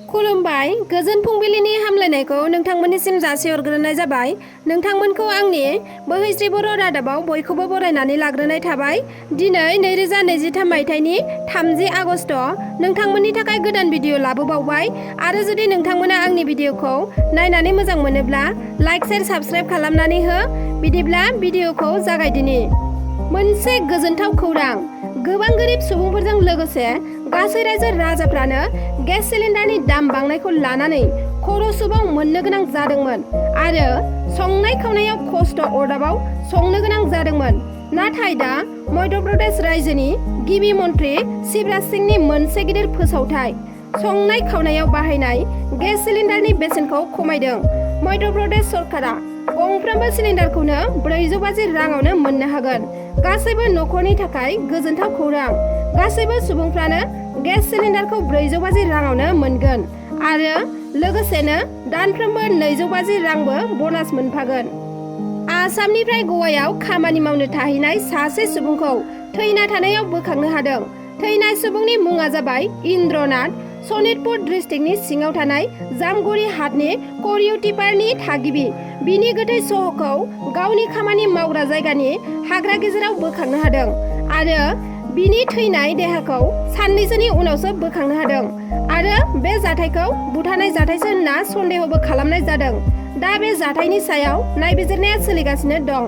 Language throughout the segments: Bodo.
खुलुमबाय गोजोन फुंबिलिनि हामलायनायखौ नोंथांमोननिसिम जासिहरग्रोनाय जाबाय। नोंथांमोनखौ आंनि बोहैस्रि बर' रादाबाव बयखौबो बरायनानै लाग्रोनाय थाबाय। दिनै 2023 मायथाइनि 30 आगस्ट नोंथांमोननि थाखाय गोदान भिडिअ लाबोबावबाय आरो जुदि नोंथांमोना आंनि भिडिअखौ नायनानै मोजां मोनोब्ला लाइक शेयार साबस्क्राइब खालामनानै हो। बिदिब्ला भिडिअखौ जागायदिनि। मोनसे गोजोनथाव खौरां, गोबां गोरिब सुबुंफोरजों लोगोसे गासै रायजो राजाफ्रानो गेस सिलिन्डारनि दाम बांनायखौ लानानै खर' सुबाव मोननो गोनां जादोंमोन आरो संनाय खावनायाव खस्थ' अरदाबाव संनो गोनां जादोंमोन। नाथाय दा मध्य प्रदेश रायजोनि गिबि मन्त्रि शिवराज सिंहनि मोनसे गिदिर फोसावथाय संनाय खावनायाव बाहायनाय गेस सिलिन्डारनि बेसेनखौ खमायदों। मध्य प्रदेश सरकारा गंफ्रोमबो सिलिन्डारखौनो 450 राङावनो मोननो हागोन। गासैबो न'खरनि थाखाय गोजोनथाव खौरां, गासैबो सुबुंफ्रानो गेस सिलिन्डारखौ 450 राङावनो मोनगोन आरो लोगोसेनो दानफ्रोमबो 250 रांबो बोनास मोनफागोन। आसामनिफ्राय गवायाव खामानि मावनो थाहैनाय सासे सुबुंखौ थैना थानायाव बोखांनो हादों। थैनाय सुबुंनि मुङा जाबाय इन्द्रनाथ, सनितपुर डिस्ट्रिक्टनि सिङाव थानाय जामगुरि हाटनि करिउटिपारनि थागिबि। बिनि गोथै सह'खौ गावनि खामानि मावग्रा जायगानि हाग्रा गेजेराव बोखांनो हादों आरो बिनि थैनाय देहाखौ साननैसोनि उनावसो बोखांनो हादों आरो बे जाथायखौ बुथारनाय जाथायसो होनना सन्देहबो खालामनाय जादों। दा बे जाथायनि सायाव नायबिजिरनाया सोलिगासिनो दं।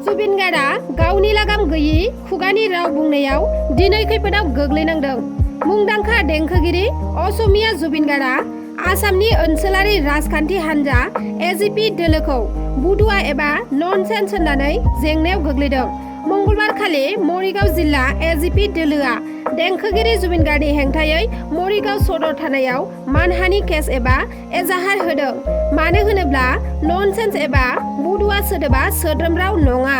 जुबिन गार्गआ गावनि लागाम गैयि खुगानि राव बुंनायाव दिनै खैफोदाव गोग्लैनांदों। मुंदांखा देंखोगिरि असमिया जुबिन गार्गआ आसामनि ओनसोलारि राजखान्थि हान्जा एजिपि दोलोखौ बुदुवा एबा ननसेन्स होननानै जेंनायाव गोग्लैदों। मंगलबारखालि मरिगाव जिल्ला एजिपि दोलोआ देंखोगिरि जुबिन गार्गनि हेंथायै मरिगाव सदर थानायाव मानहानि केस एबा एजाहार होदों। मानो होनोब्ला ननसेन्स एबा बुदुवा सोदोबा सोद्रोम राव नङा।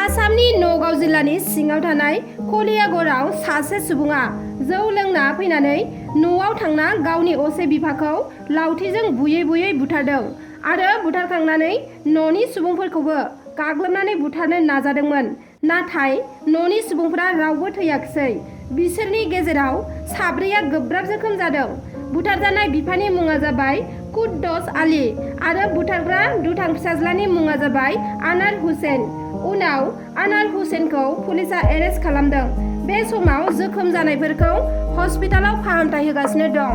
आसामनि नगाव जिल्लानि सिङाव थानाय कलियागड़आव सासे सुबुङा जौ लोंना फैनानै न'आव थांना गावनि असे बिफाखौ लावथिजों बुयै बुयै बुथारदों आरो बुथारखांनानै न'नि सुबुंफोरखौबो गाग्लोबनानै बुथारनो नाजादोंमोन। नाथाय न'नि सुबुंफोरा रावबो थैयाखिसै। बिसोरनि गेजेराव साब्रैया गोब्राब जोखोम जादों। बुथारजानाय बिफानि मुङा जाबाय कुद्दस आली आरो बुथारग्रा दुथां फिसाज्लानि मुङा जाबाय आनार हुसैन। उनाव आनार हुसैनखौ पुलिसआ एरेस्ट खालामदों। बे समाव जोखोम जानायफोरखौ हस्पिटालाव फाहामथाय होगासिनो दं।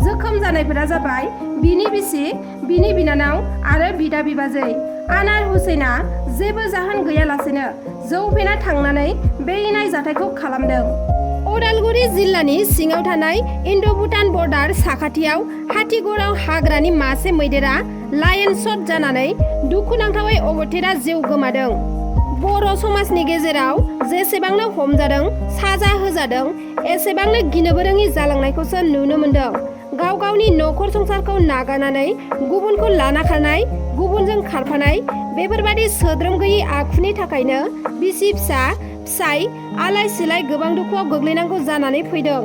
जोखोम जानायफोरा जाबाय बिनि बिसि, बिनि बिनानाव आरो बिदा बिबाजै। आनार हुसैना जेबो जाहोन गैयालासेनो जौ फेना थांनानै बे इनाय जाथायखौ खालामदों। उदालगुरि जिल्लानि सिङाव थानाय इन्ड'-भुटान बर्डार साखाथियाव हाथिगड़आव हाग्रानि मासे मैदेरा लायन शट जानानै दुखुनांथावै अबथिरा जिउ गोमादों। बर' समाजनि गेजेराव जेसेबांनो हमजादों, साजा होजादों, एसेबांनो गिनोबो रोङि जालांनायखौसो नुनो मोनदों। गाव गावनि न'खर संसारखौ नागारनानै गुबुनखौ लाना खारनाय, गुबुनजों खारफानाय, बेफोरबादि सोद्रोम गैयि आखुनि थाखायनो बिसि फिसा, फिसाय आलाय सिलाय गोबां दुखुआव गोग्लैनांगौ जानानै फैदों।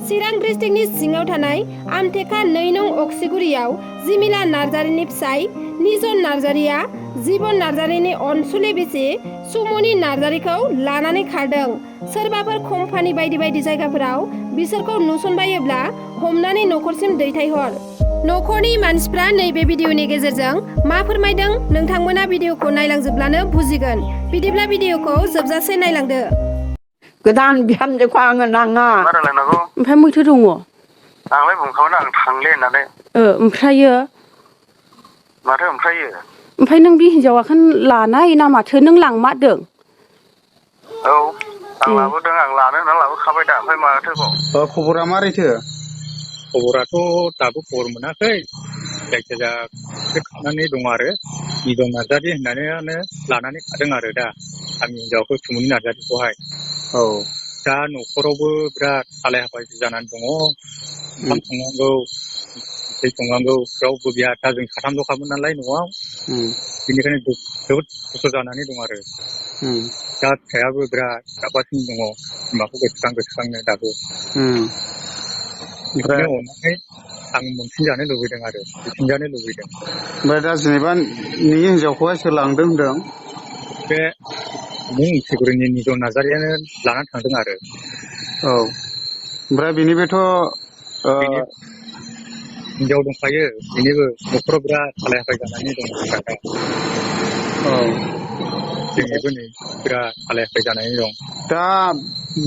चिरां डिस्ट्रिक्टनि सिङाव थानाय आमथेखा 2 नं अक्सिगुरियाव जिमिला नार्जारिनि फिसाय निजन नार्जारिया जिबन नार्जारिनि अनसुलि बिसि सुमनि नार्जारिखौ लानानै खारदों। सोरबाफोर कम्पानि बायदि बायदि जायगाफोराव बिसोरखौ नुसनबायोब्ला हमनानै न'खरसिम दैथायहर। न'खरनि मानसिफ्रा नैबे भिडिअनि गेजेरजों मा फोरमायदों नोंथांमोना भिडिअखौ नायलांजोब्लानो बुजिगोन। बिदिब्ला भिडिअखौ जोबजासे नायलांदो। गोदान बिहामजोखौ आङो नाङा। मा रायलायनांगौ? ओमफ्राय मैथो दङ? आंलाय बुंखाबाय आं थांले होननानै। ओमफ्रायो? माथो ओमफ्रायो? ओमफ्राय नों बे हिनजावाखौ लानाय ना माथो? नों लांमारदों? औ आं लाबोदों, आं लानो होनना लाबोखाबाय दा। ओमफ्राय माथोबाव? खबरा मारैथो? खबराथ' दाबो खबर मोनाखै। जायखिजाया खानानै दं आरो निजन नार्जारि होननानै लानानै खादों आरो दा आंनि हिनजावखौ सुमनि नार्जारिखौहाय। औ दा न'खरावबो बिराद हालाय हाफाय जानानै दङ। ओंखाम संनांगौ, ओंख्रि संनांगौ, रावबो गैया। दा जों साथामल'खामोन नालाय न'आव, बेनिखायनो जोबोद खस्थ' जानानै दं आरो। दा फिसायाबो बिराद गाबगासिनो दङ, बिमाखौ गोसोखांनो दाबो। ओमफ्राय अननानै आं मोनफिनजानो लुबैदों आरो हैफिनजानो लुबैदों। ओमफ्राय दा जेनेबा नोंनि हिनजावखौहाय सोर लांदों होनदों? बे उदालगुरिनि निजन नार्जारियानो लानानै थांदों आरो। औ, ओमफ्राय बेनिफ्रायथ' हिनजाव दंखायो बेनिबो न'खराव बिराद हालाय हाफाय जानानै दं दा औ जोंनिबो नै बिराद हालाय हाफाय जानानै दं। दा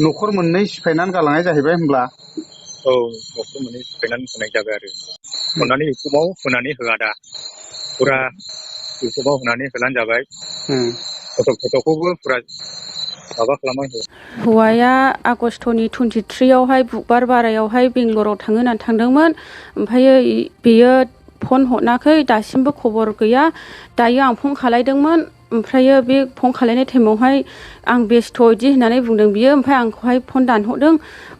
न'खर मोननै सिफायनानै गालांनाय जाहैबाय होनब्ला औ न'खर मोननै सिफायनानै होनाय जाबाय आरो अननानै इउटुबाव होनानै होआ दा फुरा इउटुबाव होनानै होलानो जाबाय फट'खौबो फुरा माबा खालामना हो। हौवाया आगष्टनि 23आवहाय बुधबार बारायावहाय बेंगलराव थाङो होननानै थांदोंमोन। ओमफ्रायो बेयो फन हरनाखै दासिमबो खबर गैया। दायो आं फन खालायदोंमोन ओमफ्रायो बे फन खालायनाय टाइमावहाय आं बेस्थ' इदि होननानै बुंदों बियो। ओमफ्राय आंखौहाय फन दानहरदों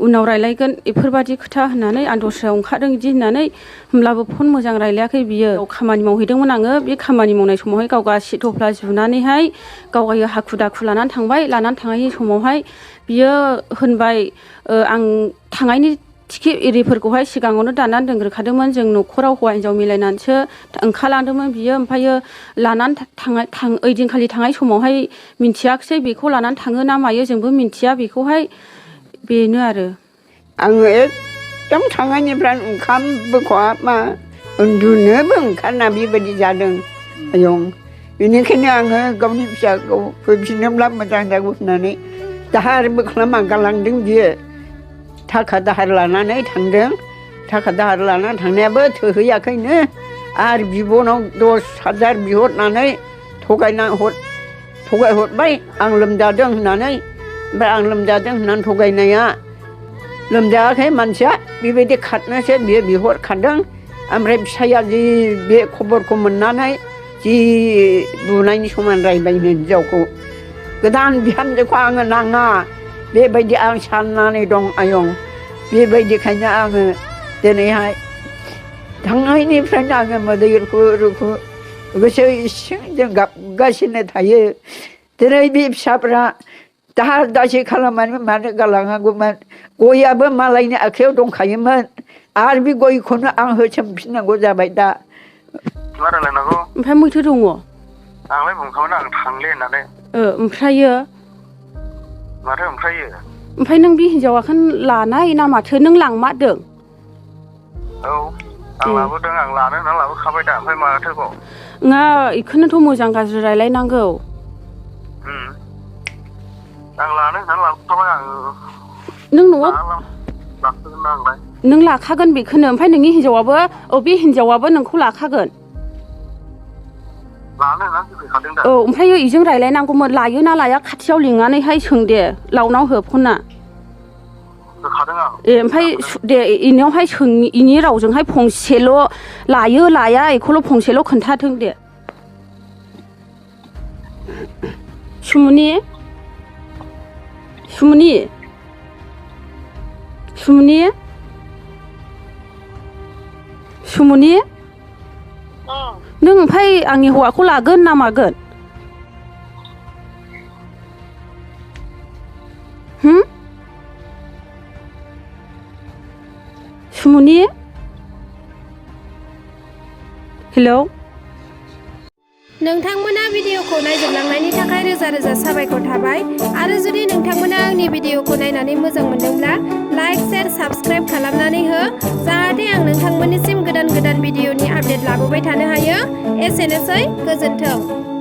उनाव रायलायगोन बेफोरबायदि खोथा होननानै आं दस्रायाव ओंखारदों इदि होननानै होमब्लाबो फन मोजां रायलायाखै बियो। खामानि मावहैदोंमोन आङो बे खामानि मावनाय समावहाय गाव गासि थफ्ला जुनानैहाय गावगायो हाखु दाखु लानानै थांबाय। लानानै थांनायनि समावहाय बियो होनबाय आं थांनायनि टिकेट एरिफोरखौहाय सिगाङावनो दाननानै दोनग्रोखादोंमोन। जों न'खराव हौवा हिनजाव मिलायनानैसो ओंखारलांदोंमोन बियो। ओमफ्रायो लानानै ओइदिनखालि थांनाय समावहाय मिन्थियाखिसै बेखौ लानानै थाङो ना मायो जोंबो मिन्थिया बेखौहाय बेनो आरो। आङो एकदम थांनायनिफ्राय ओंखाम बोख'आ उन्दुनोबो ओंखारना बेबायदि जादों आयं। बेनिखायनो आङो गावनि फिसाखौ फैफिनोब्ला मोजां जागौ होननानै दाहारबो खालामना गालांदों बियो। थाखा दाहार लानानै थांदों। थाखा दाहार लानानै थांनायाबो थोहैयाखैनो आरो बिब'नाव 10,000 बिहरनानै थगायहरबाय आं लोमजादों होननानै। ओमफ्राय आं लोमजादों होननानै थगायनाया लोमजायाखै मानसिया बेबायदि खारनोसो बियो बिहरखादों। ओमफ्राय फिसाइया जि बे खबरखौ मोननानै जि बुनायनि समान रायबायनो हिनजावखौ। गोदान बिहामजोखौ आङो नाङा बेबायदि आं साननानै दं आयं। बेबायदिखायनो आङो दिनैहाय थांनायनिफ्रायनो आङो मोदै रुखु गोसो इसिंजों गाबगासिनो थायो। दिनै बे फिसाफ्रा दाहार दासि खालामनानै मानो गालाङागौमोन। गयाबो मालायनि आखायाव दंखायोमोन आरो बे गयखौनो आं होसोमफिननांगौ जाबाय दा। मा रायलायनांगौ? ओमफ्राय मैथो दङ? आंलाय बुंखाबाय आं थांले होननानै। ओमफ्रायो माथो ओमफ्रायो? ओमफ्राय नों बे हिनजावाखौ लानाय ना माथो नों लांमारदों? औ आं लाबोदों आं लानो होनना लाबोखाबाय दा ओमफ्राय माथोबाव? नङा बेखौनोथ' मोजां गाज्रि रायलायनांगौ। आं लानो होननानै लाबोखाबाय आं। नों न'आव लाखोगोन ना आंलाय। नों लाखागोन बेखौनो। ओमफ्राय नोंनि हिनजावाबो बे हिनजावाबो नोंखौ लाखागोन। लानो होननानै फैखादों दा। औ ओमफ्राय बेजों रायलायनांगौमोन लायो ना लाया खाथियाव लिंनानैहाय सों दे लाउनाव हो फना। होखादों आं। ओमफ्राय दे इनियावहाय सों इनि रावजोंहाय फंसेल' लायो लाया बेखौल' फंसेल' खोन्थाथों दे। सुमुनि नों ओमफ्राय आंनि हौवाखौ लागोन ना मागोन? सुमुनि हेलौ। नोंथांमोना भिडिअखौ नायजोबलांनायनि थाखाय रोजा रोजा साबायखर थाबाय। आरो जुदि नोंथांमोना आंनि भिडिअखौ नायनानै मोजां मोनदोंब्ला लाइक शेयार साबस्क्राइब खालामनानै हो जाहाथे आं नोंथांमोननिसिम गोदान भिडिअनि आपडेट लाबोबाय थानो हायो। एसेनोसै गोजोन्थों।